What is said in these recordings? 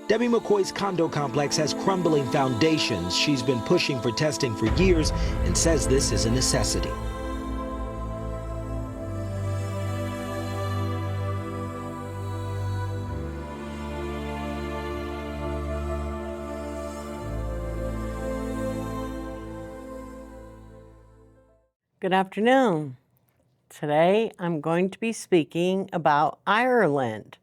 Debbie McCoy's condo complex has crumbling foundations. She's been pushing for testing for years and says this is a necessity. Good afternoon. Today I'm going to be speaking about Ireland.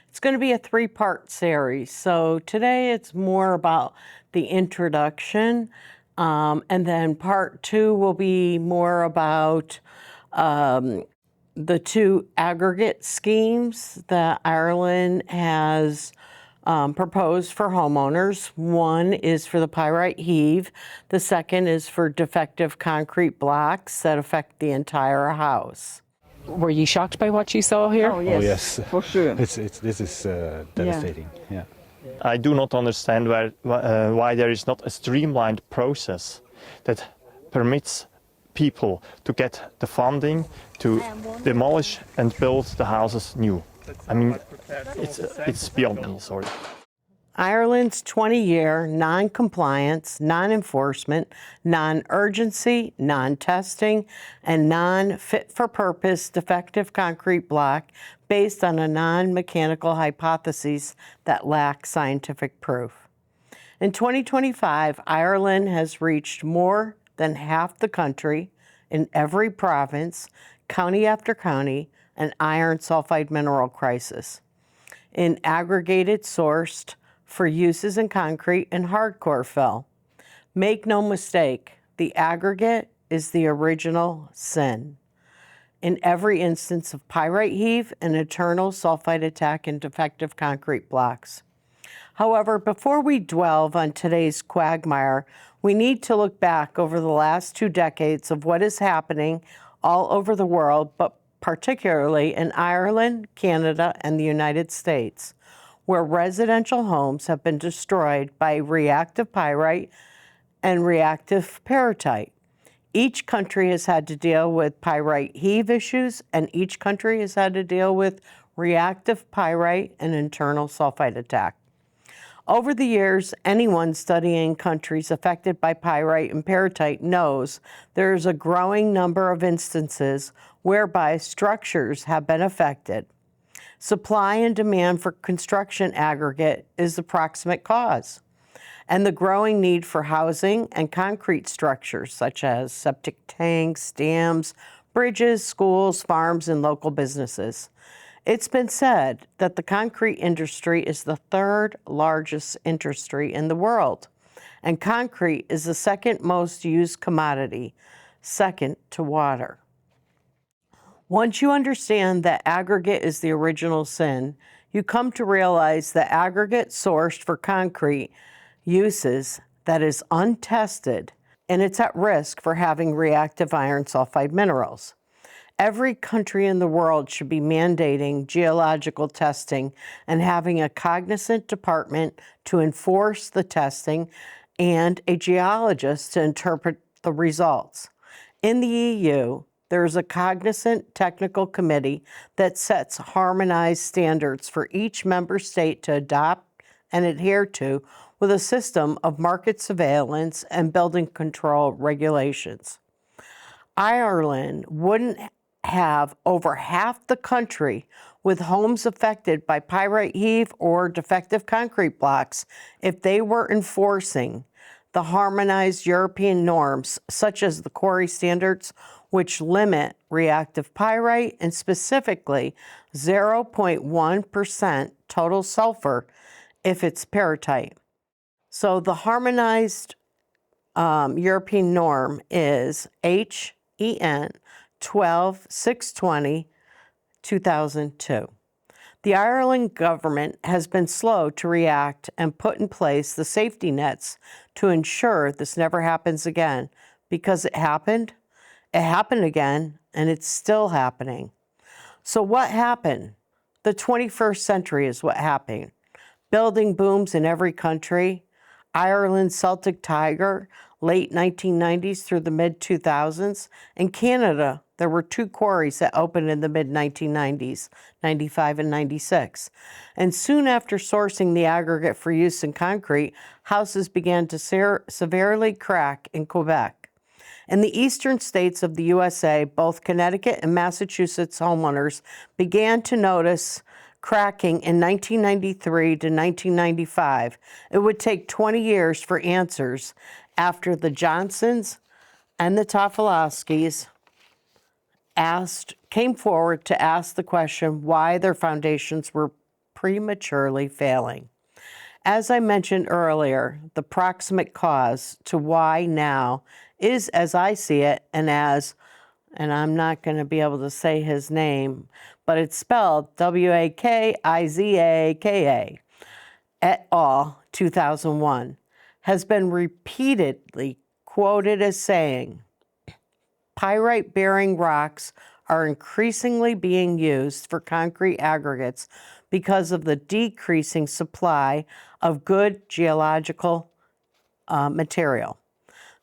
It's going to be a three-part series. So today it's more about the introduction, and then part two will be more about the two aggregate schemes that Ireland has proposed for homeowners. One is for the pyrite heave. The second is for defective concrete blocks that affect the entire house. Were you shocked by what you saw here? Oh, yes, Oh yes, for sure. this is devastating. Yeah. I do not understand why there is not a streamlined process that permits people to get the funding to demolish and build the houses new. I mean, it's beyond me, sorry. Ireland's 20-year non-compliance, non-enforcement, non-urgency, non-testing, and non-fit-for-purpose defective concrete block based on a non-mechanical hypothesis that lack scientific proof. In 2025, Ireland has reached more than half the country in every province, county after county, an iron sulfide mineral crisis, in aggregated sourced for uses in concrete and hardcore fill. Make no mistake, the aggregate is the original sin. In every instance of pyrite heave and eternal sulfide attack in defective concrete blocks. However, before we delve on today's quagmire, we need to look back over the last 2 decades of what is happening all over the world, but particularly in Ireland, Canada, and the United States, where residential homes have been destroyed by reactive pyrite and reactive peritite. Each country has had to deal with pyrite heave issues, and each country has had to deal with reactive pyrite and internal sulfide attack. Over the years, anyone studying countries affected by pyrite and peritite knows there is a growing number of instances whereby structures have been affected. Supply and demand for construction aggregate is the proximate cause, and the growing need for housing and concrete structures such as septic tanks, dams, bridges, schools, farms, and local businesses. It's been said that the concrete industry is the 3rd largest industry in the world, and concrete is the 2nd most used commodity, second to water. Once you understand that aggregate is the original sin, you come to realize that aggregate sourced for concrete uses that is untested, and it's at risk for having reactive iron sulfide minerals. Every country in the world should be mandating geological testing and having a cognizant department to enforce the testing and a geologist to interpret the results. In the EU, there is a cognizant technical committee that sets harmonized standards for each member state to adopt and adhere to, with a system of market surveillance and building control regulations. Ireland wouldn't have over half the country with homes affected by pyrite heave or defective concrete blocks if they were enforcing the harmonized European norms, such as the quarry standards, which limit reactive pyrite and specifically 0.1% total sulfur if it's peritite. So the harmonized European norm is HEN 12620 2002. The Ireland government has been slow to react and put in place the safety nets to ensure this never happens again, because it happened again, and it's still happening. So what happened? The 21st century is what happened. Building booms in every country. Ireland's Celtic Tiger, late 1990s through the mid-2000s. In Canada, there were 2 quarries that opened in the mid-1990s, 95 and 96. And soon after sourcing the aggregate for use in concrete, houses began to severely crack in Quebec. In the eastern states of the USA, both Connecticut and Massachusetts homeowners began to notice cracking in 1993 to 1995. It would take 20 years for answers after the Johnsons and the Tofolowskis came forward to ask the question why their foundations were prematurely failing. As I mentioned earlier, the proximate cause to why now is, as I see it, and I'm not going to be able to say his name, but it's spelled Wakizaka, et al., 2001, has been repeatedly quoted as saying, pyrite-bearing rocks are increasingly being used for concrete aggregates because of the decreasing supply of good geological material.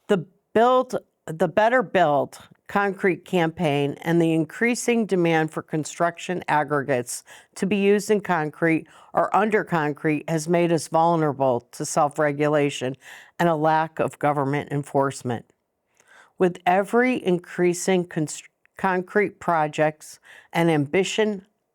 The Better Build concrete campaign and the increasing demand for construction aggregates to be used in concrete or under concrete has made us vulnerable to self-regulation and a lack of government enforcement. With every increasing concrete projects and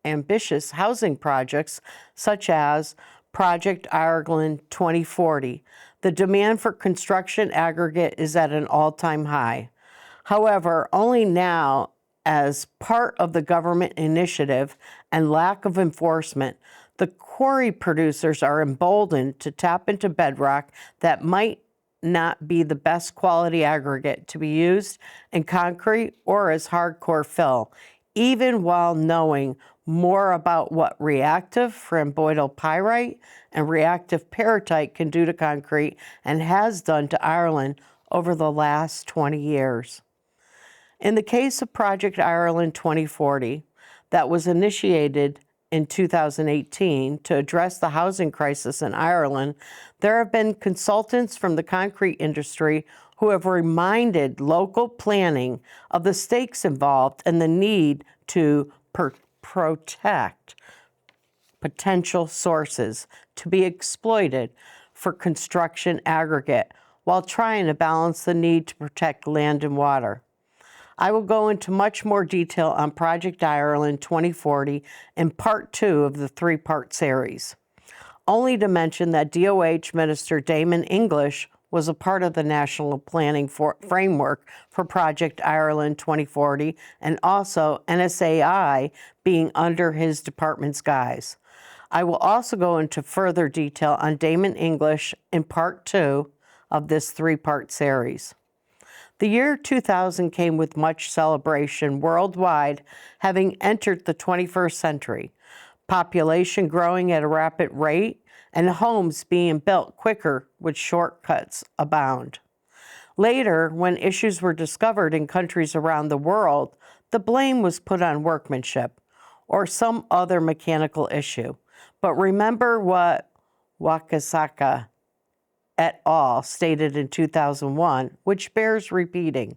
ambitious housing projects such as Project Ireland 2040, the demand for construction aggregate is at an all-time high. However, only now, as part of the government initiative and lack of enforcement, the quarry producers are emboldened to tap into bedrock that might not be the best quality aggregate to be used in concrete or as hardcore fill, even while knowing more about what reactive rhomboidal pyrite and reactive peritite can do to concrete and has done to Ireland over the last 20 years. In the case of Project Ireland 2040, that was initiated in 2018 to address the housing crisis in Ireland, there have been consultants from the concrete industry who have reminded local planning of the stakes involved and the need to protect potential sources to be exploited for construction aggregate while trying to balance the need to protect land and water. I will go into much more detail on Project Ireland 2040 in part 2 of the 3-part series. Only to mention that DOH Minister Damon English was a part of the National Planning Framework for Project Ireland 2040 and also NSAI being under his department's guise. I will also go into further detail on Damon English in part 2 of this 3-part series. The year 2000 came with much celebration worldwide, having entered the 21st century, population growing at a rapid rate, and homes being built quicker with shortcuts abound. Later, when issues were discovered in countries around the world, the blame was put on workmanship or some other mechanical issue. But remember what Wakizaka et al. Stated in 2001, which bears repeating.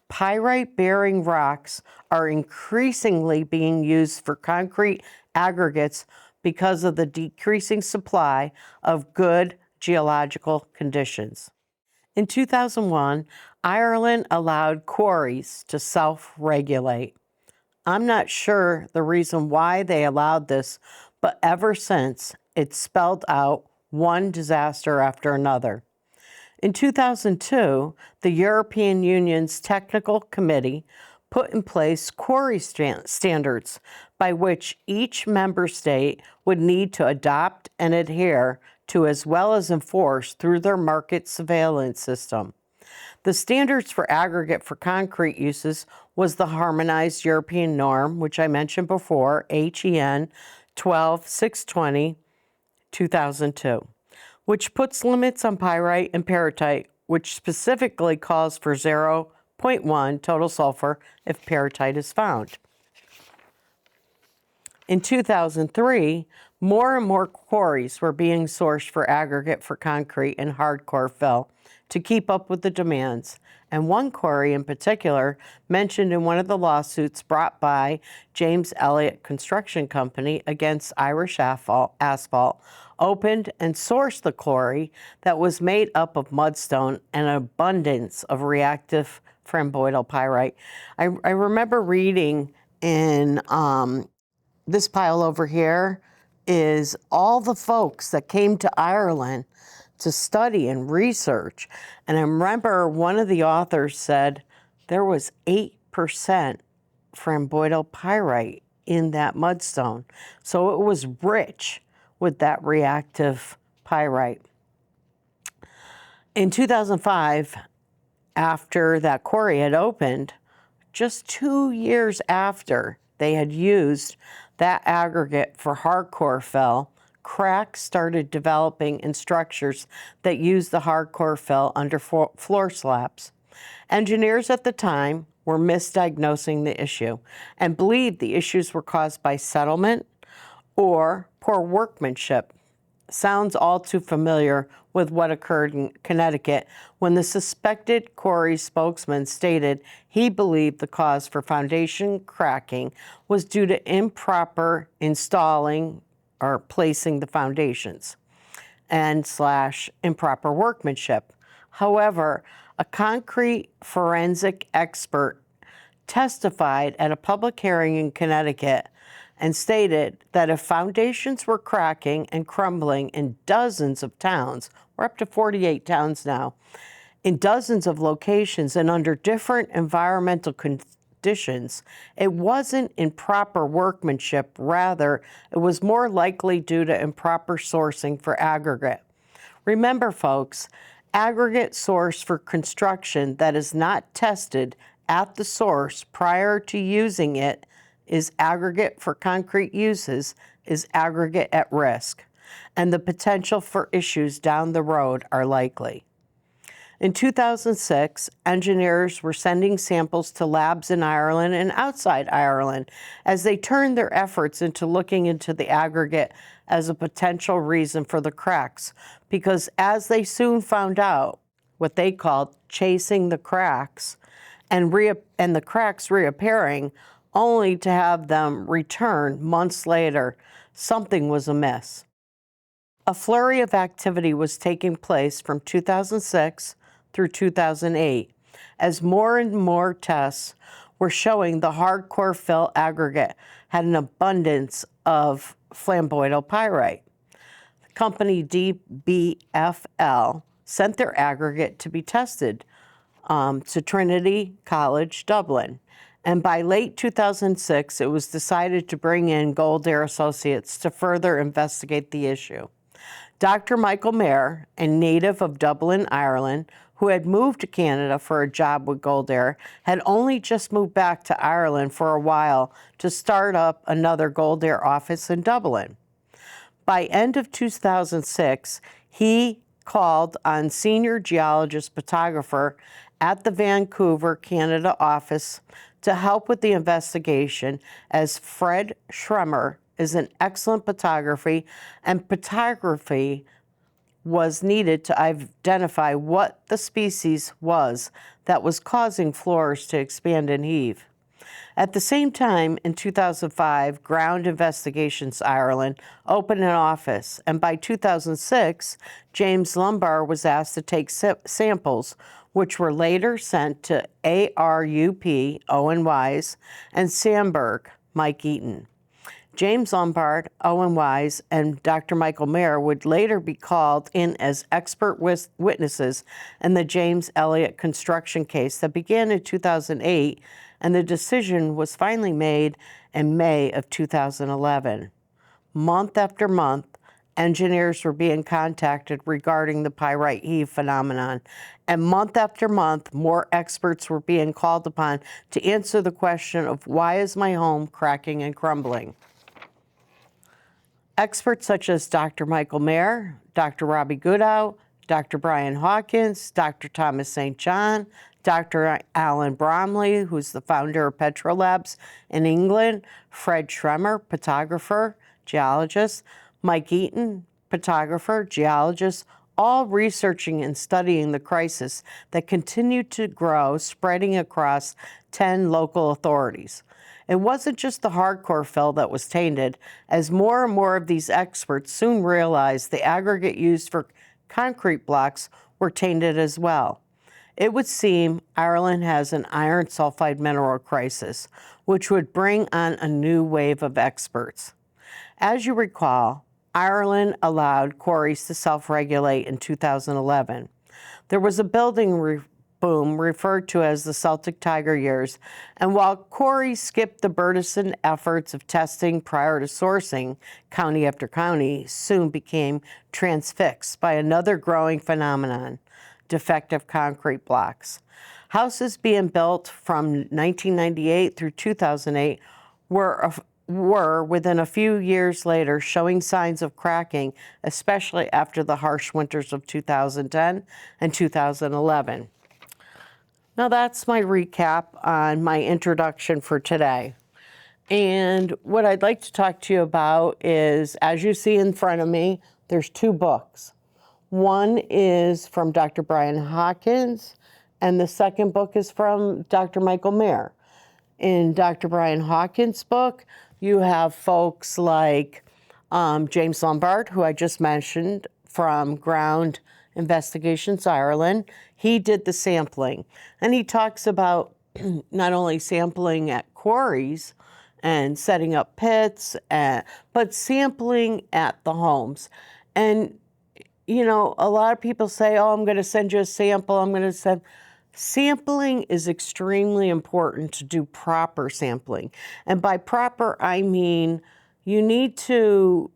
Pyrite-bearing rocks are increasingly being used for concrete aggregates because of the decreasing supply of good geological conditions. In 2001, Ireland allowed quarries to self-regulate. I'm not sure the reason why they allowed this, but ever since, it's spelled out one disaster after another. In 2002, the European Union's Technical Committee put in place quarry standards by which each member state would need to adopt and adhere to as well as enforce through their market surveillance system. The standards for aggregate for concrete uses was the Harmonized European Norm, which I mentioned before, HEN 12620, 2002, which puts limits on pyrite and peritite, which specifically calls for 0.1 total sulfur if peritite is found. In 2003, more and more quarries were being sourced for aggregate for concrete and hardcore fill to keep up with the demands. And one quarry in particular, mentioned in one of the lawsuits brought by James Elliott Construction Company against Irish Asphalt, opened and sourced the quarry that was made up of mudstone and an abundance of reactive framboidal pyrite. I remember reading in this pile over here is all the folks that came to Ireland to study and research. And I remember one of the authors said there was 8% framboidal pyrite in that mudstone. So it was rich with that reactive pyrite. In 2005, after that quarry had opened, just 2 years after they had used that aggregate for hardcore fill, cracks started developing in structures that used the hardcore fill under floor slabs. Engineers at the time were misdiagnosing the issue and believed the issues were caused by settlement or poor workmanship. Sounds all too familiar with what occurred in Connecticut when the suspected quarry spokesman stated he believed the cause for foundation cracking was due to improper installing or placing the foundations and / improper workmanship. However, a concrete forensic expert testified at a public hearing in Connecticut and stated that if foundations were cracking and crumbling in dozens of towns, we're up to 48 towns now, in dozens of locations and under different environmental conditions, it wasn't improper workmanship. Rather, it was more likely due to improper sourcing for aggregate. Remember, folks, aggregate source for construction that is not tested at the source prior to using it is aggregate for concrete uses is aggregate at risk, and the potential for issues down the road are likely. In 2006, engineers were sending samples to labs in Ireland and outside Ireland as they turned their efforts into looking into the aggregate as a potential reason for the cracks, because as they soon found out, what they called chasing the cracks and the cracks reappearing only to have them return months later, something was amiss. A flurry of activity was taking place from 2006 through 2008, as more and more tests were showing the hardcore fill aggregate had an abundance of flamboidal pyrite. The company DBFL sent their aggregate to be tested to Trinity College, Dublin. And by late 2006, it was decided to bring in Goldair Associates to further investigate the issue. Dr. Michael Mayer, a native of Dublin, Ireland, who had moved to Canada for a job with Goldair, had only just moved back to Ireland for a while to start up another Goldair office in Dublin. By end of 2006, he called on senior geologist photographer at the Vancouver, Canada office to help with the investigation, as Fred Schremer is an excellent photography, and photography was needed to identify what the species was that was causing floors to expand and heave. At the same time, in 2005, Ground Investigations Ireland opened an office, and by 2006, James Lumbar was asked to take samples, which were later sent to ARUP, Owen Wise, and Sandberg, Mike Eaton. James Lombard, Owen Wise, and Dr. Michael Mayer would later be called in as expert witnesses in the James Elliott construction case that began in 2008, and the decision was finally made in May of 2011. Month after month, engineers were being contacted regarding the pyrite heave phenomenon, and month after month, more experts were being called upon to answer the question of why is my home cracking and crumbling? Experts such as Dr. Michael Mayer, Dr. Robbie Goodow, Dr. Brian Hawkins, Dr. Thomas St. John, Dr. Alan Bromley, who's the founder of Petrolabs in England, Fred Schremer, photographer, geologist, Mike Eaton, photographer, geologist, all researching and studying the crisis that continued to grow, spreading across 10 local authorities. It wasn't just the hardcore fill that was tainted, as more and more of these experts soon realized the aggregate used for concrete blocks were tainted as well. It would seem Ireland has an iron sulfide mineral crisis, which would bring on a new wave of experts. As you recall, Ireland allowed quarries to self-regulate in 2011. There was a building boom referred to as the Celtic Tiger years, and while quarries skipped the burdensome efforts of testing prior to sourcing, county after county soon became transfixed by another growing phenomenon: defective concrete blocks. Houses being built from 1998 through 2008 were within a few years later showing signs of cracking, especially after the harsh winters of 2010 and 2011. Now that's my recap on my introduction for today. And what I'd like to talk to you about is, as you see in front of me, there's 2 books. One is from Dr. Brian Hawkins, and the second book is from Dr. Michael Mayer. In Dr. Brian Hawkins' book, you have folks like James Lombard, who I just mentioned, from Ground Investigations Ireland. He did the sampling, and he talks about not only sampling at quarries and setting up pits, but sampling at the homes. And, you know, a lot of people say, oh, I'm going to send you a sample, I'm going to send... Sampling is extremely important to do proper sampling. And by proper, I mean you need to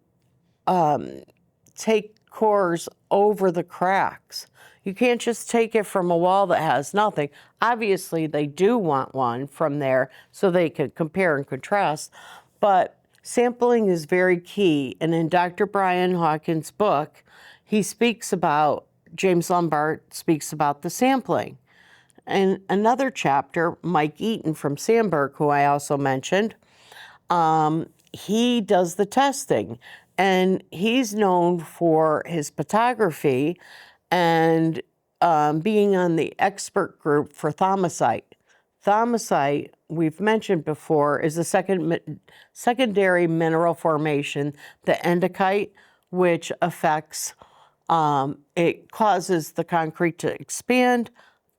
take cores over the cracks. You can't just take it from a wall that has nothing. Obviously, they do want one from there so they can compare and contrast, but sampling is very key. And in Dr. Brian Hawkins' book, he speaks about, James Lombard speaks about the sampling. And another chapter, Mike Eaton from Sandburg, who I also mentioned, he does the testing. And he's known for his photography and being on the expert group for thaumasite. Thaumasite, we've mentioned before, is a secondary mineral formation, the endicite, which affects, it causes the concrete to expand.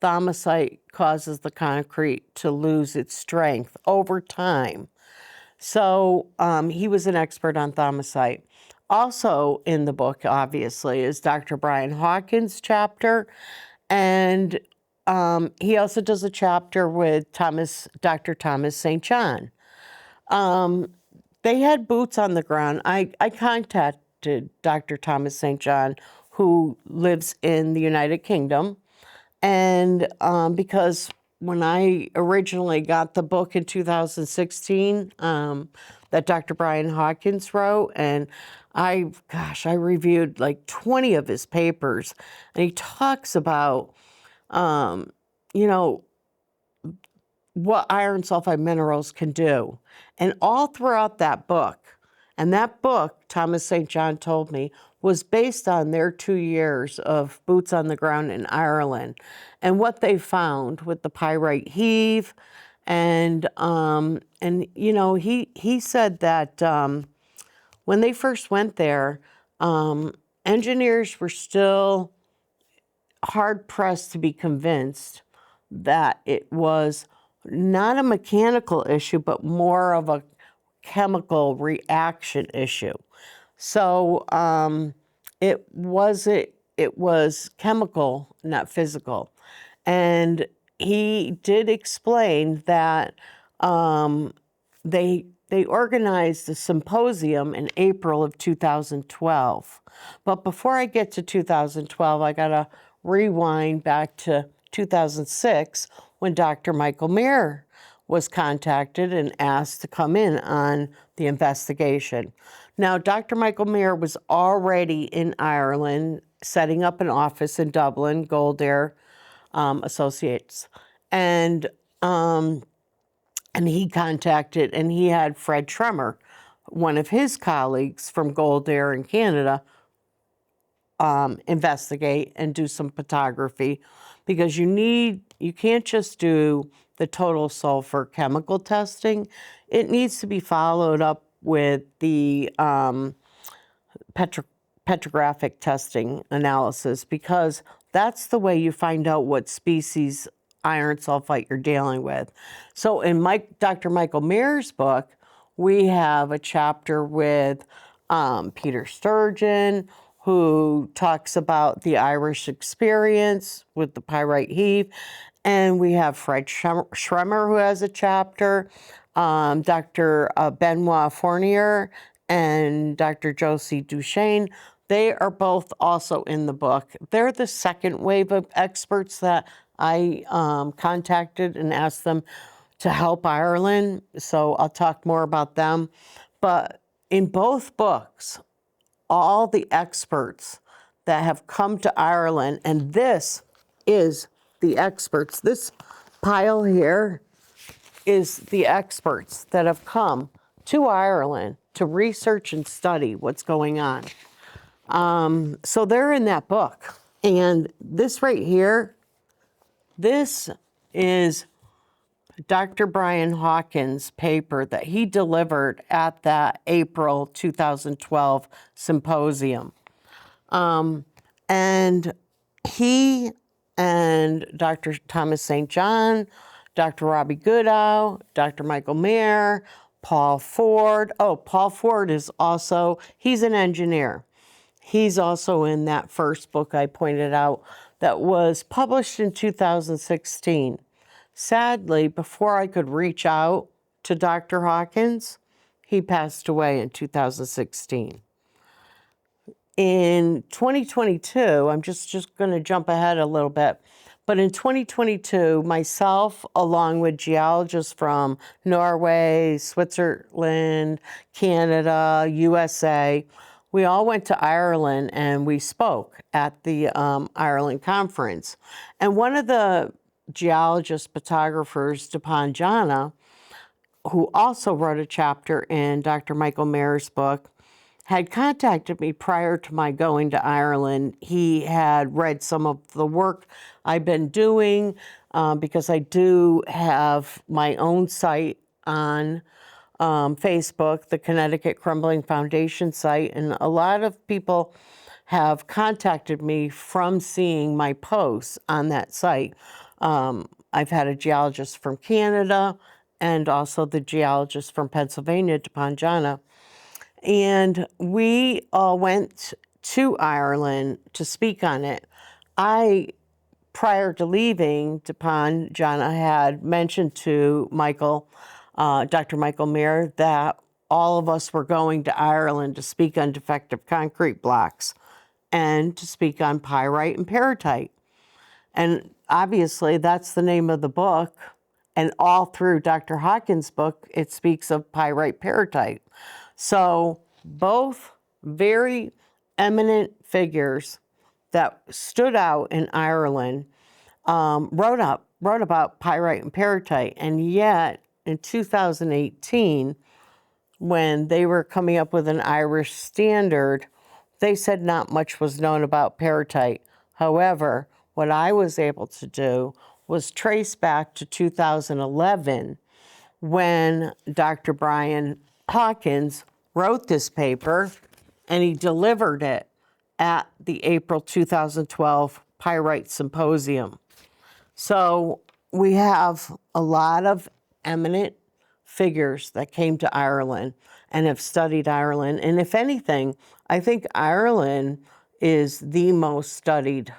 Thaumasite causes the concrete to lose its strength over time. So he was an expert on thaumasite. Also in the book, obviously, is Dr. Brian Hawkins' chapter. And he also does a chapter with Dr. Thomas St. John. They had boots on the ground. I contacted Dr. Thomas St. John, who lives in the United Kingdom. And because when I originally got the book in 2016 that Dr. Brian Hawkins wrote, and I reviewed like 20 of his papers, and he talks about, you know, what iron sulfide minerals can do. And all throughout that book, and that book, Thomas St. John told me, was based on their 2 years of boots on the ground in Ireland and what they found with the pyrite heave. And you know, he said that when they first went there, engineers were still hard-pressed to be convinced that it was not a mechanical issue, but more of a chemical reaction issue. So it was chemical, not physical. And he did explain that they organized a symposium in April of 2012. But before I get to 2012, I gotta rewind back to 2006 when Dr. Michael Mayer was contacted and asked to come in on the investigation. Now, Dr. Michael Mayer was already in Ireland, setting up an office in Dublin, Goldair, Associates. And he contacted, and he had Fred Tremor, one of his colleagues from Goldair in Canada, investigate and do some photography, because you can't just do the total sulfur chemical testing. It needs to be followed up with the petrographic testing analysis, because that's the way you find out what species iron sulfite you're dealing with. So in Dr. Michael Mayer's book, we have a chapter with Peter Sturgeon, who talks about the Irish experience with the pyrite heave. And we have Fred Schremer, who has a chapter, Dr. Benoit Fournier, and Dr. Josie Duchesne. They are both also in the book. They're the second wave of experts that I contacted and asked them to help Ireland. So I'll talk more about them. But in both books, all the experts that have come to Ireland, and this is the experts. This pile here is the experts that have come to Ireland to research and study what's going on. So they're in that book. And this right here, this is Dr. Brian Hawkins' paper that he delivered at that April 2012 symposium. And he and Dr. Thomas St. John, Dr. Robbie Goodall, Dr. Michael Mayer, Paul Ford. Oh, Paul Ford is also, he's an engineer. He's also in that first book I pointed out that was published in 2016. Sadly, before I could reach out to Dr. Hawkins, he passed away in 2016. In 2022, I'm just going to jump ahead a little bit, but in 2022, myself, along with geologists from Norway, Switzerland, Canada, USA, we all went to Ireland and we spoke at the Ireland conference. And one of the geologist photographers, Deepan Jana, who also wrote a chapter in Dr. Michael Mayer's book, had contacted me prior to my going to Ireland. He had read some of the work I've been doing because I do have my own site on Facebook, the Connecticut Crumbling Foundation site, and a lot of people have contacted me from seeing my posts on that site. I've had a geologist from Canada and also the geologist from Pennsylvania, Deepan Jana. And we all went to Ireland to speak on it. Prior to leaving, Deepan Jana had mentioned to Michael, Dr. Michael Mayer, that all of us were going to Ireland to speak on defective concrete blocks and to speak on pyrite and peritite. And obviously, that's the name of the book. And all through Dr. Hawkins' book, it speaks of pyrite peritite. So both very eminent figures that stood out in Ireland wrote about pyrite and peritite. And yet, in 2018, when they were coming up with an Irish standard, they said not much was known about peritite. However, what I was able to do was trace back to 2011 when Dr. Brian Hawkins wrote this paper and he delivered it at the April 2012 Pyrite Symposium. So we have a lot of eminent figures that came to Ireland and have studied Ireland. And if anything, I think Ireland is the most studied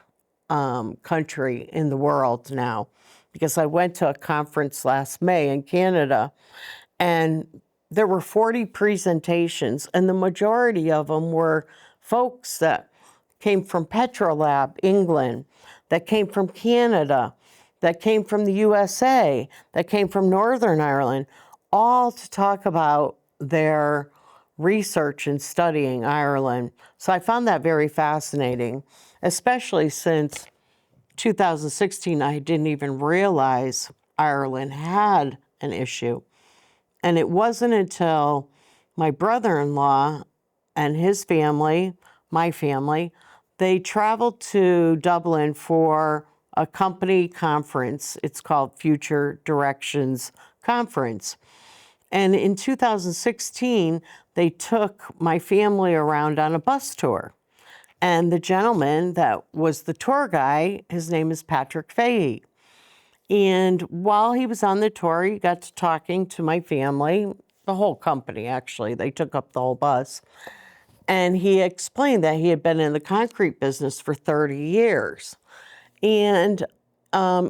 country in the world now, because I went to a conference last May in Canada and there were 40 presentations, and the majority of them were folks that came from Petrolab, England, that came from Canada, that came from the USA, that came from Northern Ireland, all to talk about their research and studying Ireland. So I found that very fascinating, especially since 2016, I didn't even realize Ireland had an issue. And it wasn't until my brother-in-law and his family, my family, they traveled to Dublin for a company conference. It's called Future Directions Conference. And in 2016, they took my family around on a bus tour. And the gentleman that was the tour guy, his name is Patrick Fahey. And while he was on the tour, he got to talking to my family, the whole company actually. They took up the whole bus. And he explained that he had been in the concrete business for 30 years. And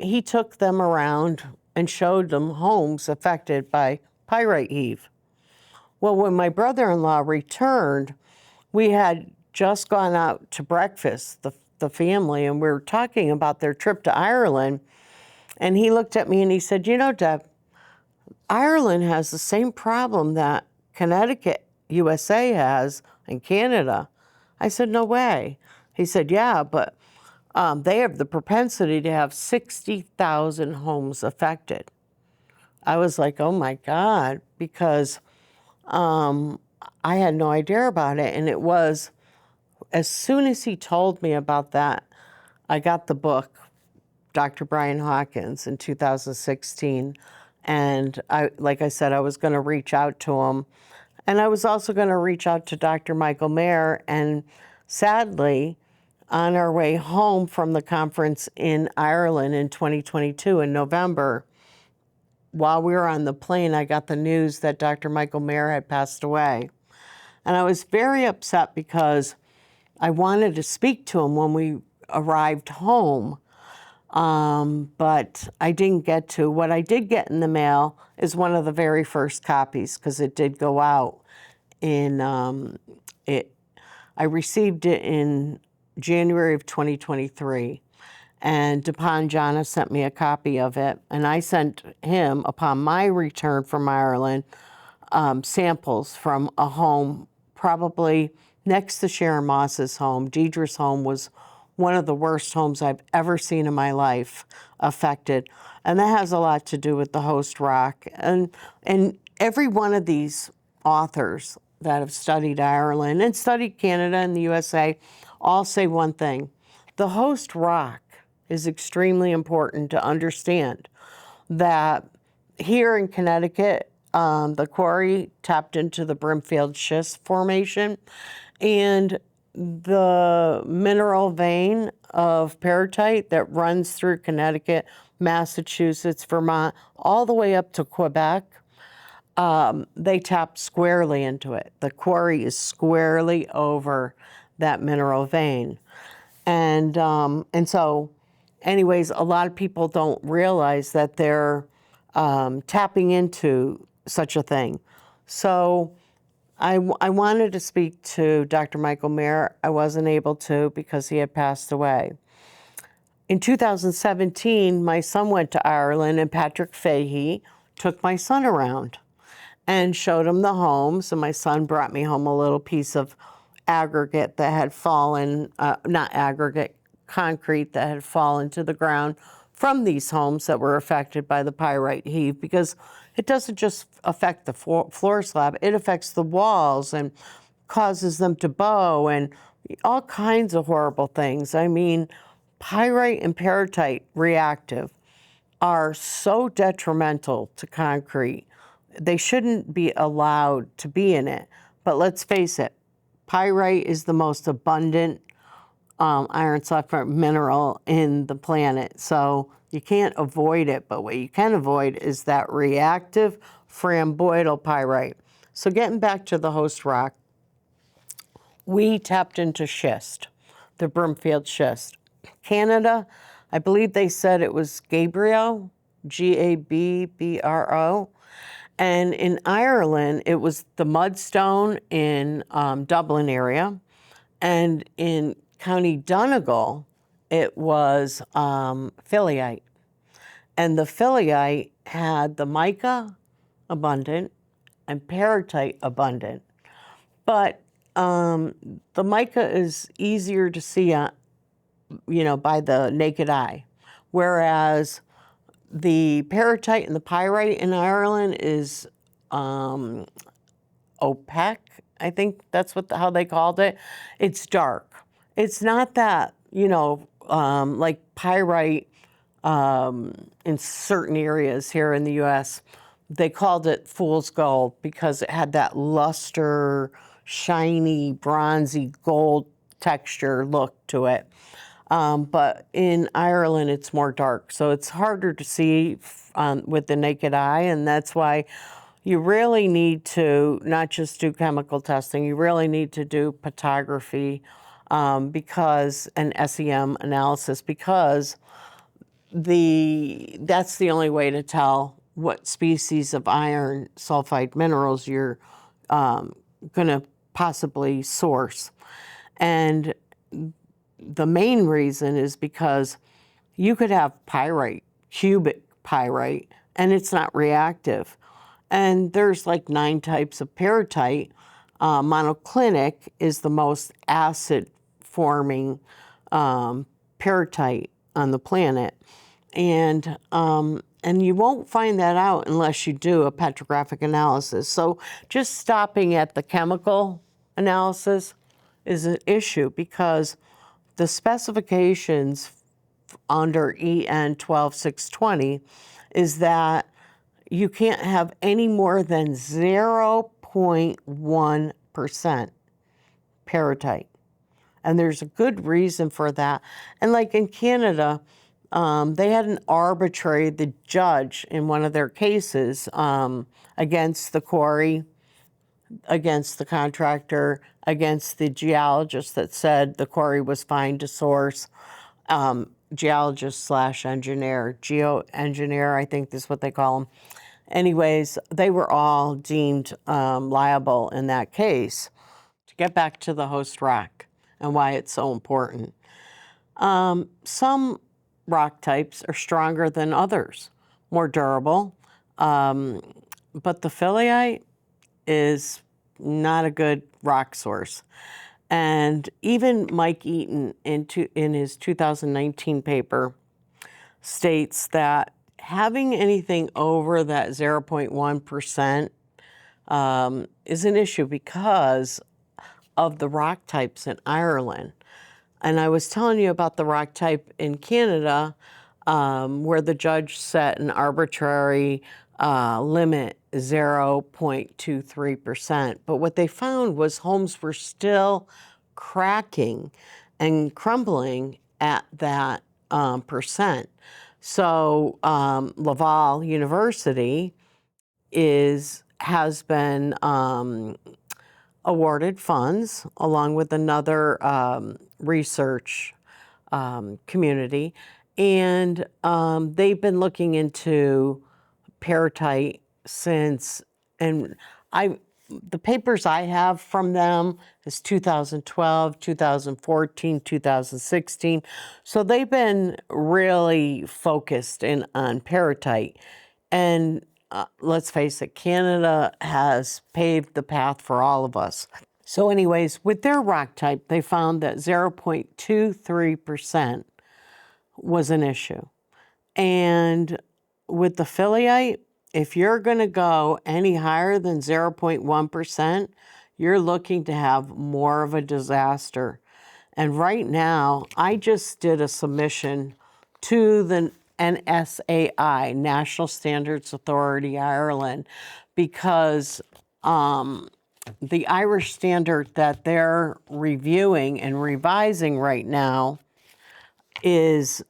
he took them around and showed them homes affected by pyrite heave. Well, when my brother-in-law returned, we had just gone out to breakfast, the family, and we were talking about their trip to Ireland. And he looked at me and he said, you know, Deb, Ireland has the same problem that Connecticut, USA has in Canada. I said, no way. He said, yeah, but they have the propensity to have 60,000 homes affected. I was like, oh my God, because I had no idea about it. And it was, as soon as he told me about that, I got the book, Dr. Brian Hawkins, in 2016. And like I said, I was going to reach out to him. And I was also going to reach out to Dr. Michael Mayer. And sadly, on our way home from the conference in Ireland in 2022 in November, while we were on the plane, I got the news that Dr. Michael Mayer had passed away. And I was very upset because I wanted to speak to him when we arrived home, but I didn't get to. What I did get in the mail is one of the very first copies, because it did go out in, I received it in January of 2023. And Depan Jana sent me a copy of it, and I sent him, upon my return from Ireland, samples from a home probably next to Sharon Moss's home. Deidre's home was one of the worst homes I've ever seen in my life affected. And that has a lot to do with the host rock. And every one of these authors that have studied Ireland and studied Canada and the USA all say one thing: the host rock is extremely important to understand. That here in Connecticut, the quarry tapped into the Brimfield Schist Formation, and the mineral vein of peritite that runs through Connecticut, Massachusetts, Vermont, all the way up to Quebec, they tapped squarely into it. The quarry is squarely over that mineral vein. And so, anyways, a lot of people don't realize that they're tapping into such a thing. So I wanted to speak to Dr. Michael Mayer. I wasn't able to because he had passed away. In 2017, my son went to Ireland, and Patrick Fahey took my son around and showed him the homes. And my son brought me home a little piece of aggregate that had fallen, not aggregate, concrete that had fallen to the ground from these homes that were affected by the pyrite heave, because it doesn't just affect the floor slab, it affects the walls and causes them to bow and all kinds of horrible things. I mean, pyrite and peritite reactive are so detrimental to concrete. They shouldn't be allowed to be in it. But let's face it, pyrite is the most abundant iron sulfur mineral in the planet. So you can't avoid it, but what you can avoid is that reactive framboidal pyrite. So getting back to the host rock, we tapped into schist, the Brimfield schist. Canada, I believe they said it was Gabbro, Gabbro. And in Ireland, it was the mudstone in Dublin area. And in County Donegal, it was phyllite. And the phyllite had the mica abundant and peritite abundant. But the mica is easier to see by the naked eye. Whereas the peritite and the pyrite in Ireland is opaque. I think that's how they called it. It's dark. It's not that, like pyrite in certain areas here in the U.S., they called it fool's gold because it had that luster, shiny, bronzy gold texture look to it. But in Ireland, it's more dark, so it's harder to see with the naked eye, and that's why you really need to not just do chemical testing, you really need to do photography and SEM analysis, because that's the only way to tell what species of iron sulfide minerals you're going to possibly source. And the main reason is because you could have pyrite, cubic pyrite, and it's not reactive. And there's like 9 types of peritite. Monoclinic is the most acid-forming peritite on the planet. And you won't find that out unless you do a petrographic analysis. So just stopping at the chemical analysis is an issue, because the specifications under EN 12620 is that you can't have any more than 0.1% peritite. And there's a good reason for that. And like in Canada, they had the judge in one of their cases against the quarry, against the contractor, against the geologist that said the quarry was fine to source, geologist/engineer, geoengineer, I think is what they call them. Anyways, they were all deemed liable in that case. To get back to the host rock and why it's so important. Some rock types are stronger than others, more durable, but the phyllite is not a good rock source. And even Mike Eaton in his 2019 paper states that having anything over that 0.1% is an issue because of the rock types in Ireland. And I was telling you about the rock type in Canada, where the judge set an arbitrary limit, 0.23%. But what they found was homes were still cracking and crumbling at that percent. So Laval University has been awarded funds along with another research community, and they've been looking into peritite since, and the papers I have from them is 2012, 2014, 2016. So they've been really focused in on peritite. And let's face it, Canada has paved the path for all of us. So anyways, with their rock type, they found that 0.23% was an issue. And with the phyllite, if you're going to go any higher than 0.1%, you're looking to have more of a disaster. And right now, I just did a submission to the NSAI, National Standards Authority Ireland, because the Irish standard that they're reviewing and revising right now is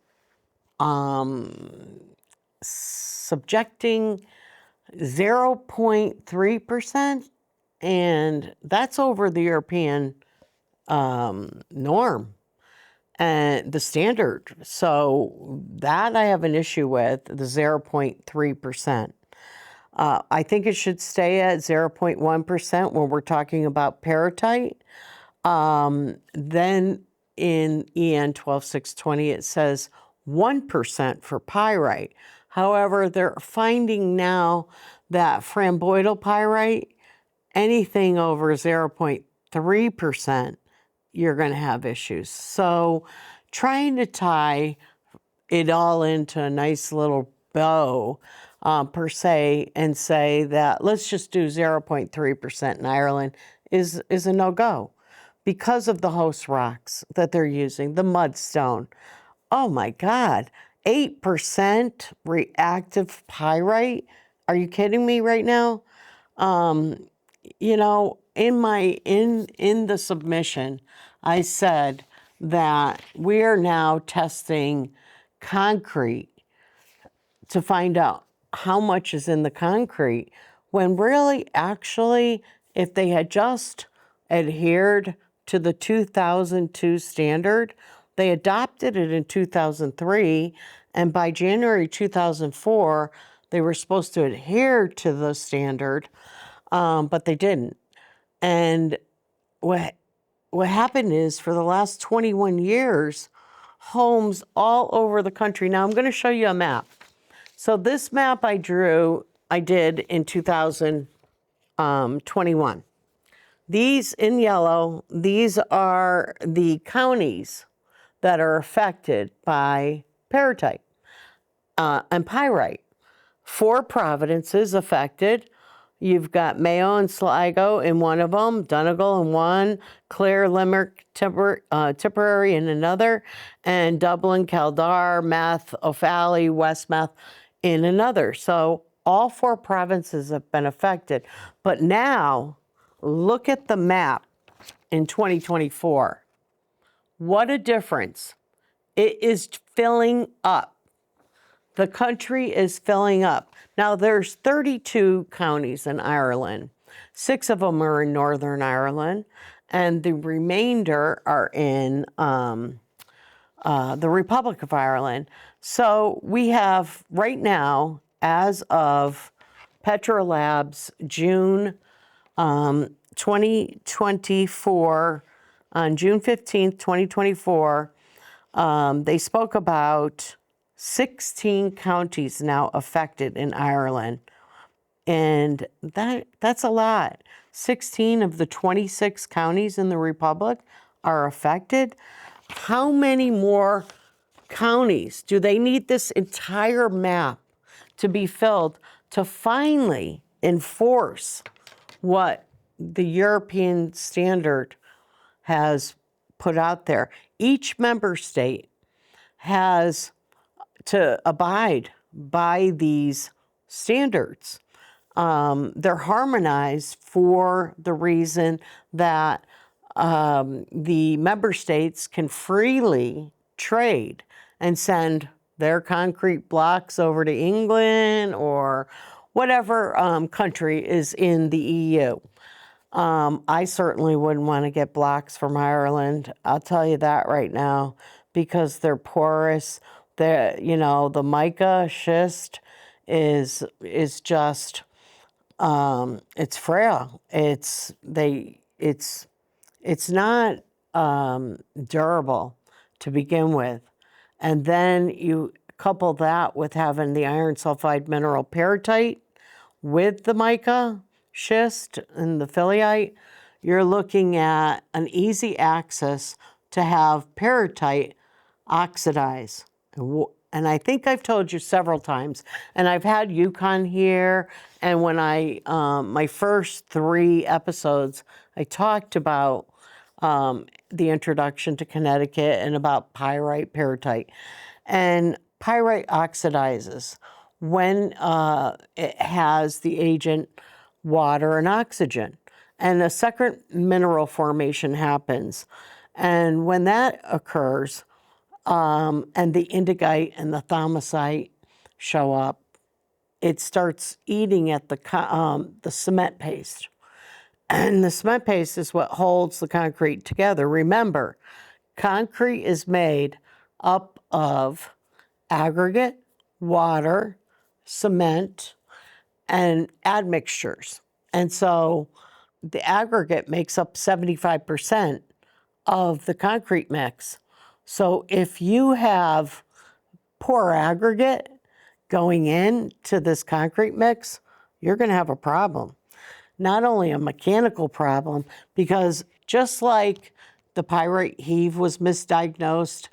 subjecting 0.3%, and that's over the European norm and the standard. So that I have an issue with, the 0.3%. I think it should stay at 0.1% when we're talking about peritite. Then in EN 12620, it says 1% for pyrite. However, they're finding now that framboidal pyrite, anything over 0.3%, you're going to have issues. So trying to tie it all into a nice little bow, per se, and say that let's just do 0.3% in Ireland is a no-go because of the host rocks that they're using, the mudstone. Oh my God, 8% reactive pyrite? Are you kidding me right now? You know, in the submission, I said that we are now testing concrete to find out how much is in the concrete, when really, actually, if they had just adhered to the 2002 standard, they adopted it in 2003, and by January 2004, they were supposed to adhere to the standard, but they didn't. And what happened is, for the last 21 years, homes all over the country. Now I'm going to show you a map. So this map I did in 2021. These in yellow, these are the counties that are affected by peritite and pyrite. 4 provinces affected. You've got Mayo and Sligo in one of them, Donegal in one, Clare, Limerick, Tipperary in another, and Dublin, Kildare, Meath, O'Falley, Westmeath in another. So all 4 provinces have been affected. But now, look at the map in 2024. What a difference. It is filling up. The country is filling up. Now, there's 32 counties in Ireland. 6 of them are in Northern Ireland, and the remainder are in the Republic of Ireland. So we have right now, as of Petrolabs, June 2024, on June 15th, 2024, they spoke about 16 counties now affected in Ireland. And that's a lot. 16 of the 26 counties in the Republic are affected. How many more counties do they need this entire map to be filled to finally enforce what the European standard has put out there? Each member state has to abide by these standards. They're harmonized for the reason that the member states can freely trade and send their concrete blocks over to England or whatever country is in the EU. I certainly wouldn't want to get blocks from Ireland. I'll tell you that right now, because they're porous. The mica schist is just it's frail. It's not durable to begin with, and then you couple that with having the iron sulfide mineral peritite with the mica schist and the phyllite. You're looking at an easy access to have peritite oxidize. And I think I've told you several times, and I've had Yukon here, and when my first 3 episodes, I talked about the introduction to Connecticut and about pyrite, peritite. And pyrite oxidizes when it has the agent water and oxygen. And a second mineral formation happens. And when that occurs, and the indigite and the thaumasite show up, it starts eating at the cement paste. And the cement paste is what holds the concrete together. Remember, concrete is made up of aggregate, water, cement, and admixtures. And so the aggregate makes up 75% of the concrete mix. So if you have poor aggregate going into this concrete mix, you're going to have a problem. Not only a mechanical problem, because just like the pyrite heave was misdiagnosed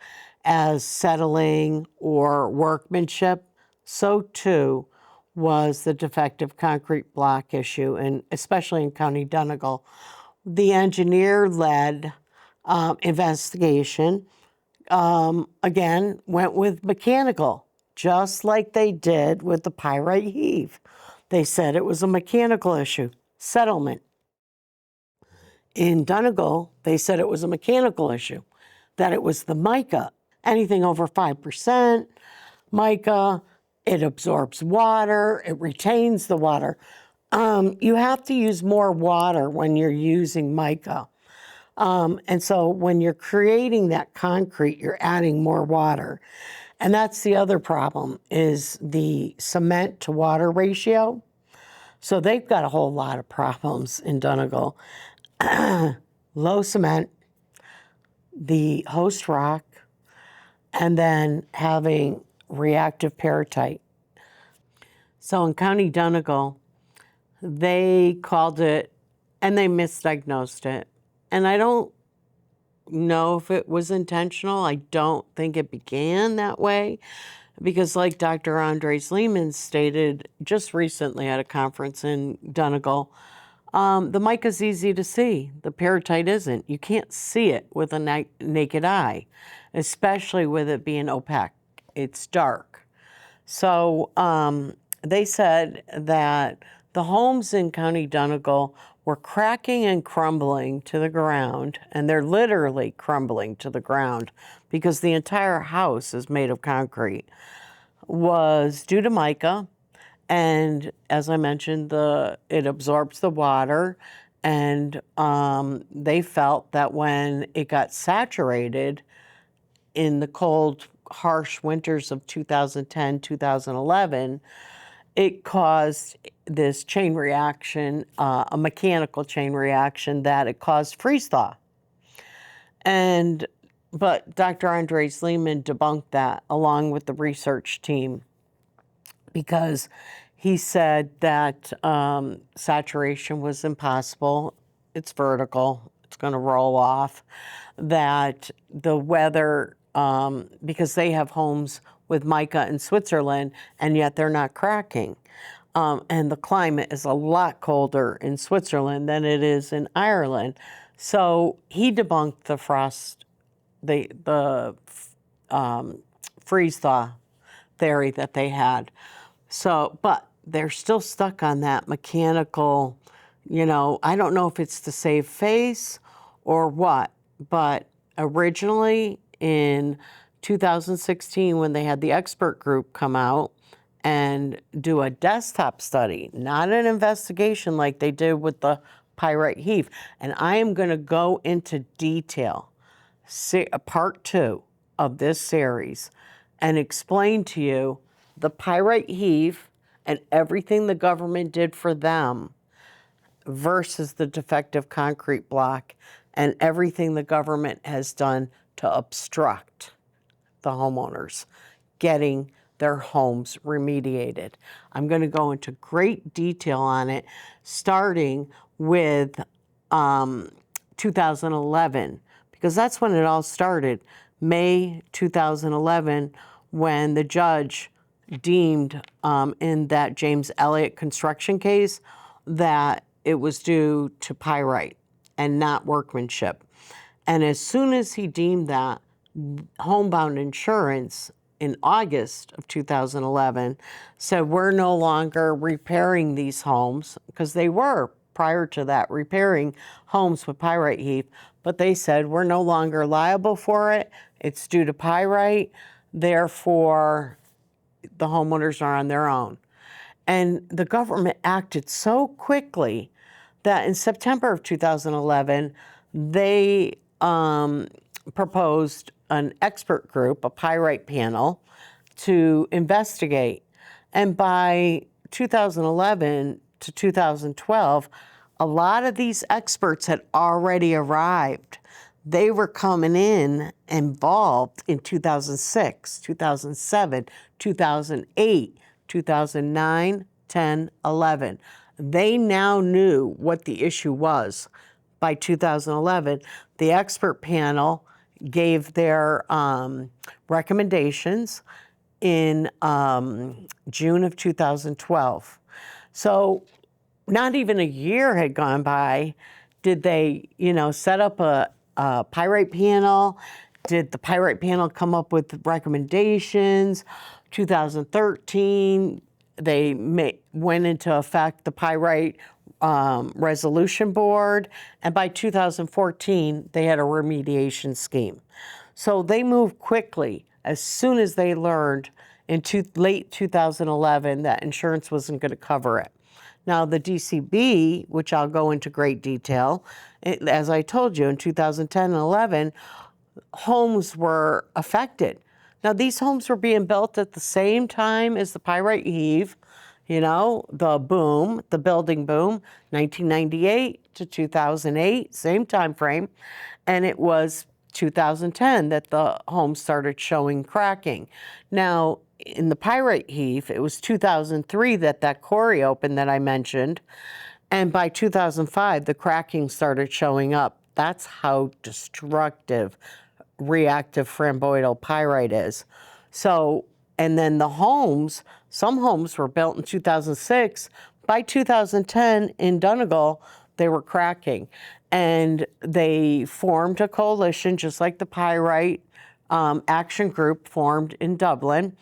as settling or workmanship, so too was the defective concrete block issue, and especially in County Donegal. The engineer-led investigation, again, went with mechanical, just like they did with the pyrite heave. They said it was a mechanical issue, settlement. In Donegal, they said it was a mechanical issue, that it was the mica. Anything over 5% mica, it absorbs water, it retains the water. You have to use more water when you're using mica. And so when you're creating that concrete, you're adding more water. And that's the other problem, is the cement to water ratio. So they've got a whole lot of problems in Donegal. Low cement, the host rock, and then having reactive peritite. So in County Donegal, they called it, and they misdiagnosed it. And I don't know if it was intentional. I don't think it began that way, because like Dr. Andres Lehman stated just recently at a conference in Donegal, the mica's easy to see. The peritite isn't. You can't see it with a naked eye, especially with it being opaque. It's dark. So they said that the homes in County Donegal were cracking and crumbling to the ground, and they're literally crumbling to the ground because the entire house is made of concrete, was due to mica. And as I mentioned, it absorbs the water, and they felt that when it got saturated in the cold, harsh winters of 2010, 2011, it caused this chain reaction, a mechanical chain reaction, that it caused freeze thaw. But Dr. Andres Lehman debunked that along with the research team, because he said that saturation was impossible. It's vertical. It's going to roll off. That the weather, because they have homes with mica in Switzerland, and yet they're not cracking. And the climate is a lot colder in Switzerland than it is in Ireland. So he debunked the frost, the freeze thaw theory that they had. So, but they're still stuck on that mechanical, I don't know if it's to save face or what, but originally in 2016, when they had the expert group come out and do a desktop study, not an investigation like they did with the pyrite heave. And I am going to go into detail, part 2 of this series, and explain to you the pyrite heave and everything the government did for them versus the defective concrete block and everything the government has done to obstruct the homeowners getting their homes remediated. I'm going to go into great detail on it, starting with 2011, because that's when it all started. May 2011, when the judge deemed in that James Elliott construction case that it was due to pyrite and not workmanship. And as soon as he deemed that, Homebound Insurance in August of 2011 said, we're no longer repairing these homes, because they were, prior to that, repairing homes with pyrite heave, but they said, we're no longer liable for it. It's due to pyrite. Therefore, the homeowners are on their own. And the government acted so quickly that in September of 2011, they proposed an expert group, a pyrite panel, to investigate. And by 2011 to 2012, a lot of these experts had already arrived. They were coming in involved in 2006, 2007, 2008, 2009, 10, 11. They now knew what the issue was. by 2011, the expert panel gave their recommendations in June of 2012. So not even a year had gone by. Did they, set up a pyrite panel? Did the pyrite panel come up with recommendations? 2013, they went into effect the Pyrite Resolution Board, and by 2014, they had a remediation scheme. So they moved quickly as soon as they learned in late 2011 that insurance wasn't going to cover it. Now, the DCB, which I'll go into great detail, as I told you, in 2010 and 11, homes were affected. Now, these homes were being built at the same time as the pyrite heave, the boom, the building boom, 1998 to 2008, same time frame. And it was 2010 that the homes started showing cracking. Now, in the pyrite heave, it was 2003 that quarry opened that I mentioned. And by 2005, the cracking started showing up. That's how destructive reactive framboidal pyrite is. So, and then the homes, some homes were built in 2006. By 2010 in Donegal, they were cracking. And they formed a coalition, just like the Pyrite Action Group formed in Dublin.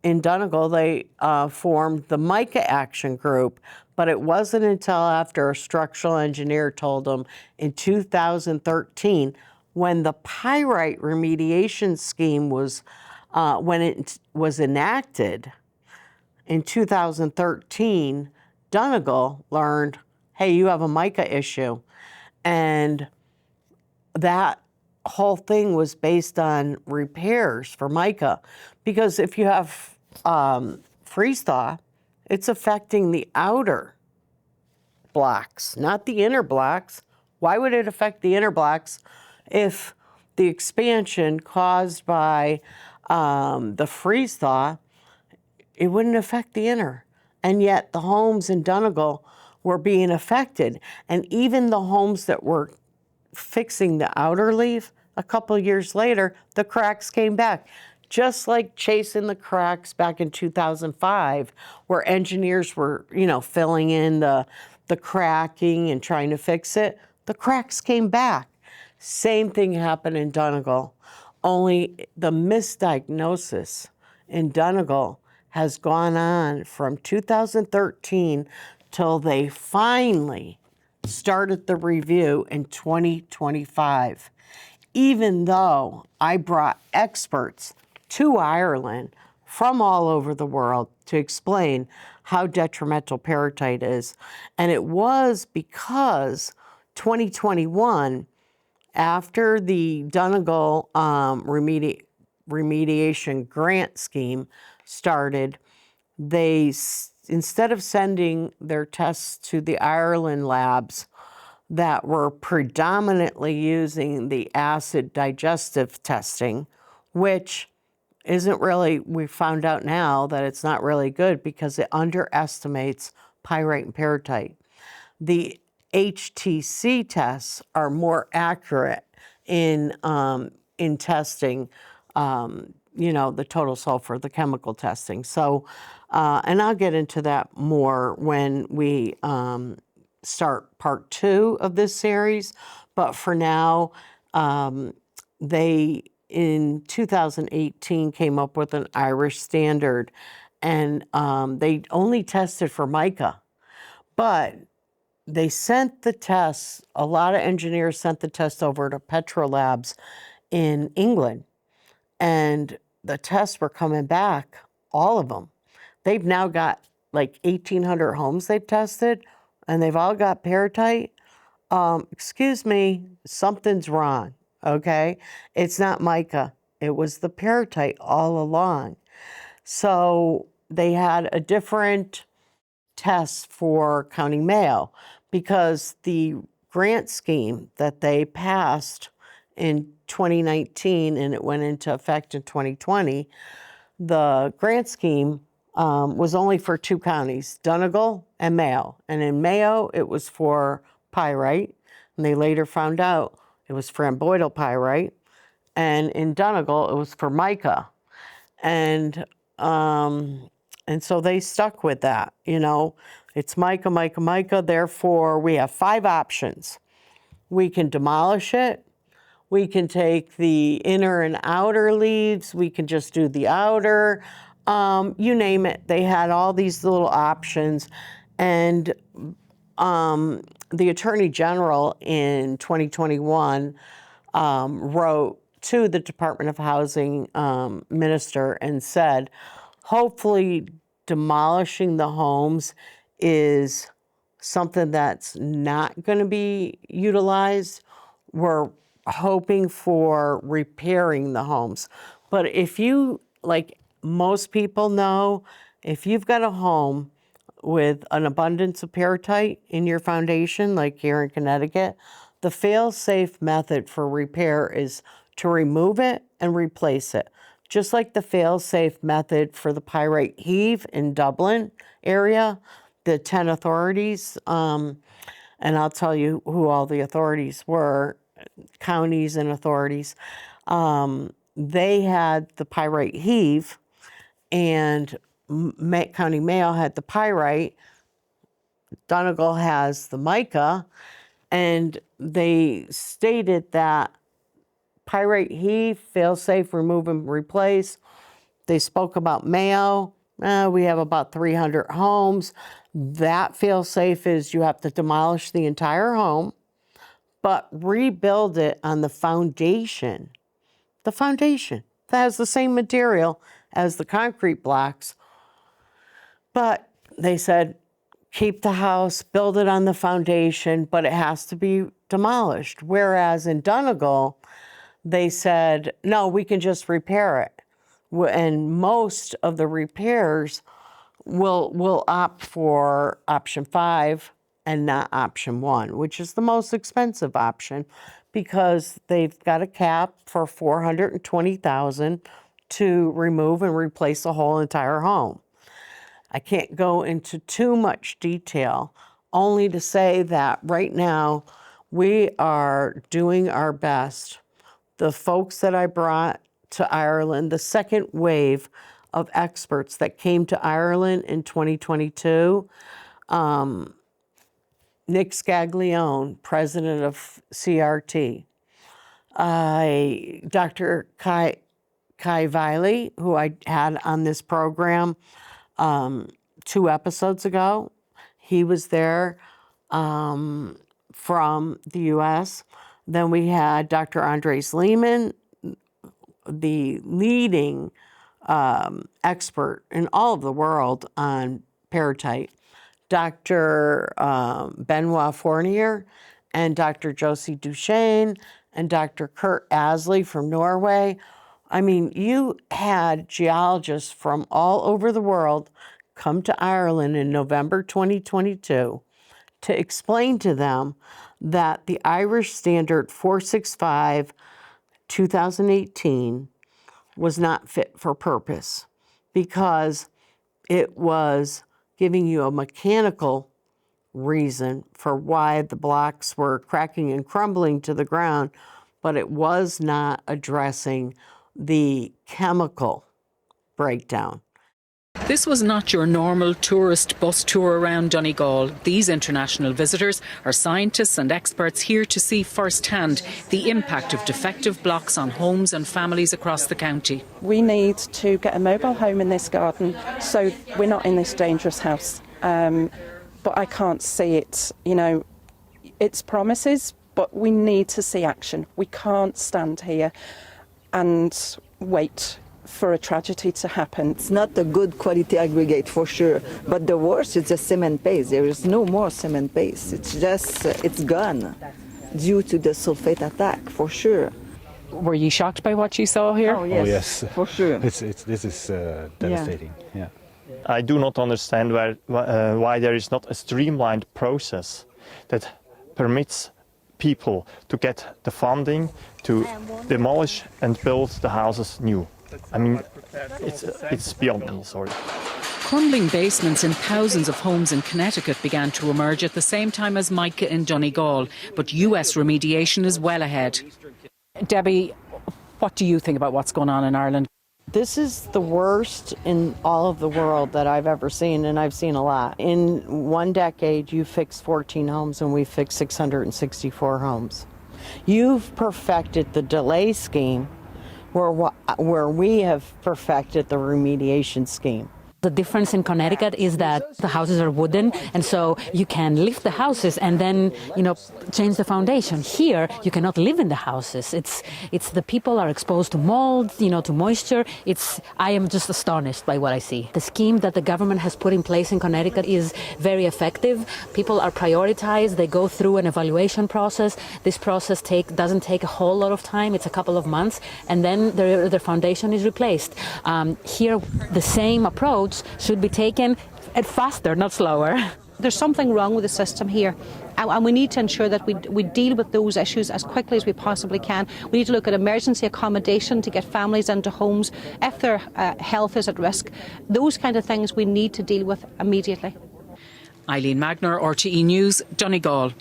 In Donegal, they formed the Mica Action Group, but it wasn't until after a structural engineer told them in 2013, when the pyrite remediation scheme was, when it was enacted in 2013, Donegal learned, hey, you have a mica issue. And that whole thing was based on repairs for mica, because if you have freeze thaw, it's affecting the outer blocks, not the inner blocks. Why would it affect the inner blocks if the expansion caused by the freeze thaw, it wouldn't affect the inner? And yet the homes in Donegal were being affected. And even the homes that were fixing the outer leaf, a couple of years later, the cracks came back. Just like chasing the cracks back in 2005, where engineers were, filling in the cracking and trying to fix it, the cracks came back. Same thing happened in Donegal, only the misdiagnosis in Donegal has gone on from 2013 till they finally started the review in 2025. Even though I brought experts to Ireland from all over the world to explain how detrimental peritite is. And it was because 2021, after the Donegal remediation grant scheme started, they, instead of sending their tests to the Ireland labs that were predominantly using the acid digestive testing, which isn't really, we found out now that it's not really good because it underestimates pyrite and peritite. The HTC tests are more accurate in testing, the total sulfur, the chemical testing. So, and I'll get into that more when we start part 2 of this series. But for now, they, in 2018, came up with an Irish standard, and they only tested for mica. But they sent the tests, a lot of engineers sent the tests over to Petrolabs in England, and the tests were coming back, all of them. They've now got like 1,800 homes they've tested, and they've all got peritite. Excuse me, something's wrong, okay? It's not mica. It was the peritite all along. So they had a different test for County Mayo because the grant scheme that they passed in 2019 and it went into effect in 2020, the grant scheme was only for 2 counties, Donegal and Mayo. And in Mayo, it was for pyrite, And they later found out it was framboidal pyrite. And in Donegal, it was Formica. And so they stuck with that, you know. It's mica, mica, mica. Therefore, we have 5 options. We can demolish it. We can take the inner and outer leaves. We can just do the outer. You name it. They had all these little options. And the Attorney General in 2021 wrote to the Department of Housing minister and said, hopefully demolishing the homes is something that's not going to be utilized. We're hoping for repairing the homes. But if you, like most people know, if you've got a home with an abundance of peritite in your foundation, like here in Connecticut, the fail-safe method for repair is to remove it and replace it. Just like the fail-safe method for the pyrite heave in Dublin area, the 10 authorities, and I'll tell you who all the authorities were, counties and authorities, they had the pyrite heave, and County Mayo had the pyrite, Donegal has the mica, and they stated that pyrite heave, fail-safe, remove and replace. They spoke about Mayo. We have about 300 homes. That fail-safe is you have to demolish the entire home, but rebuild it on the foundation. The foundation that has the same material as the concrete blocks. But they said, keep the house, build it on the foundation, but it has to be demolished. Whereas in Donegal, they said, no, we can just repair it. And most of the repairs will opt for option 5 and not option 1, which is the most expensive option because they've got a cap for $420,000 to remove and replace the whole entire home. I can't go into too much detail, only to say that right now we are doing our best. The folks that I brought to Ireland, the second wave of experts that came to Ireland in 2022, Nick Scaglione, president of CRT, Dr. Kai Viley, who I had on this program 2 episodes ago. He was there from the U.S. Then we had Dr. Andres Lehman, the leading expert in all of the world on peritite, Dr. Benoit Fournier, and Dr. Josie Duchesne, and Dr. Kurt Asley from Norway. I mean, you had geologists from all over the world come to Ireland in November 2022 to explain to them that the Irish Standard 465 2018 was not fit for purpose because it was giving you a mechanical reason for why the blocks were cracking and crumbling to the ground, but it was not addressing the chemical breakdown. This was not your normal tourist bus tour around Donegal. These international visitors are scientists and experts here to see firsthand the impact of defective blocks on homes and families across the county. We need to get a mobile home in this garden so we're not in this dangerous house. But I can't see it, you know, it's promises, but we need to see action. We can't stand here and wait for a tragedy to happen. It's not a good quality aggregate for sure, but the worst is the cement base. There is no more cement base. It's just, it's gone due to the sulfate attack, for sure. Were you shocked by what you saw here? Oh yes, Oh, yes. for sure. This is devastating. Yeah. I do not understand why there is not a streamlined process that permits people to get the funding to demolish and build the houses new. I mean, it's beyond me, sorry. Crumbling basements in thousands of homes in Connecticut began to emerge at the same time as Micah in Donegal, but US remediation is well ahead. Debbie, what do you think about what's going on in Ireland? This is the worst in all of the world that I've ever seen, and I've seen a lot. In 1 decade, you fixed 14 homes, and we fixed 664 homes. You've perfected the delay scheme where we have perfected the remediation scheme. The difference in Connecticut is that the houses are wooden, and so you can lift the houses and then, change the foundation. Here, you cannot live in the houses. It's the people are exposed to mold, to moisture. I am just astonished by what I see. The scheme that the government has put in place in Connecticut is very effective. People are prioritized. They go through an evaluation process. This process doesn't take a whole lot of time. It's a couple of months, and then their foundation is replaced. Here, the same approach should be taken faster, not slower. There's something wrong with the system here, and we need to ensure that we deal with those issues as quickly as we possibly can. We need to look at emergency accommodation to get families into homes if their health is at risk. Those kind of things we need to deal with immediately. Eileen Magner, RTE News, Donegal.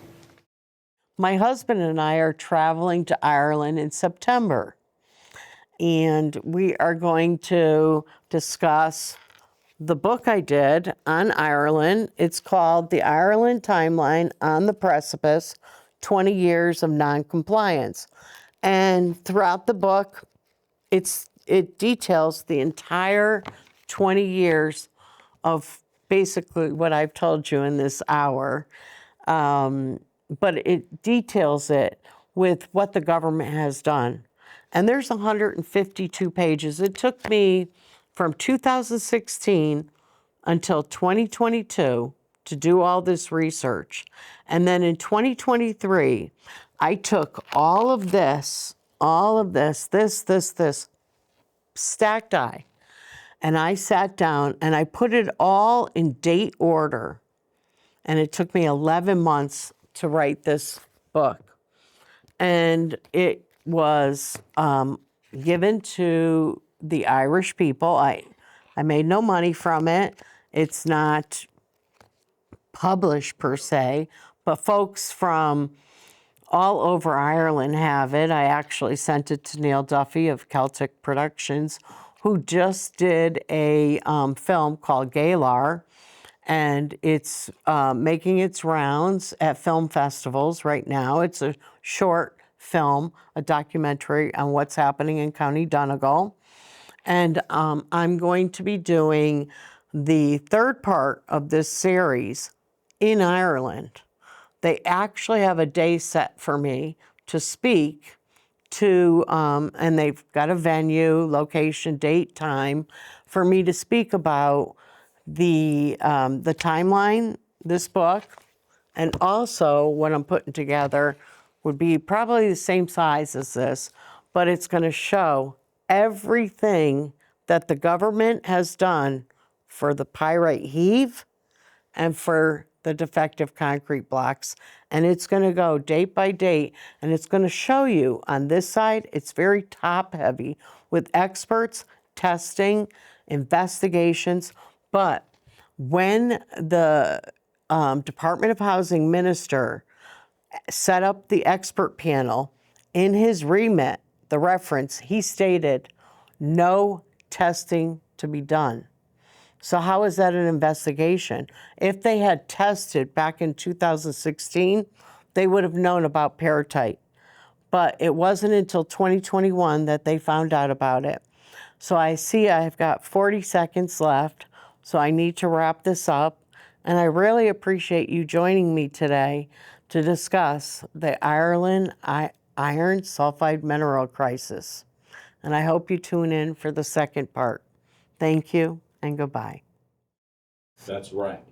My husband and I are traveling to Ireland in September, and we are going to discuss the book I did on Ireland. It's called The Ireland Timeline on the Precipice, 20 Years of Non-Compliance. And throughout the book, it details the entire 20 years of basically what I've told you in this hour. But it details it with what the government has done. And there's 152 pages. It took me from 2016 until 2022 to do all this research. And then in 2023, I took all of this, this, stacked die, and I sat down and I put it all in date order. And it took me 11 months to write this book. And it was given to the Irish people. I made no money from it. It's not published per se, but folks from all over Ireland have it. I actually sent it to Neil Duffy of Celtic Productions, who just did a film called Galar, and it's making its rounds at film festivals right now. It's a short film, a documentary on what's happening in County Donegal. And I'm going to be doing the third part of this series in Ireland. They actually have a day set for me to speak to, and they've got a venue, location, date, time, for me to speak about the timeline, this book, and also what I'm putting together would be probably the same size as this, but it's going to show everything that the government has done for the pyrite heave and for the defective concrete blocks. And it's going to go date by date, and it's going to show you on this side, it's very top heavy with experts, testing, investigations. But when the Department of Housing minister set up the expert panel, in his remit, the reference, he stated no testing to be done. So how is that an investigation? If they had tested back in 2016, they would have known about peritite. But it wasn't until 2021 that they found out about it. So I see I've got 40 seconds left, so I need to wrap this up. And I really appreciate you joining me today to discuss the Ireland iron sulfide mineral crisis. And I hope you tune in for the second part. Thank you and goodbye. That's right.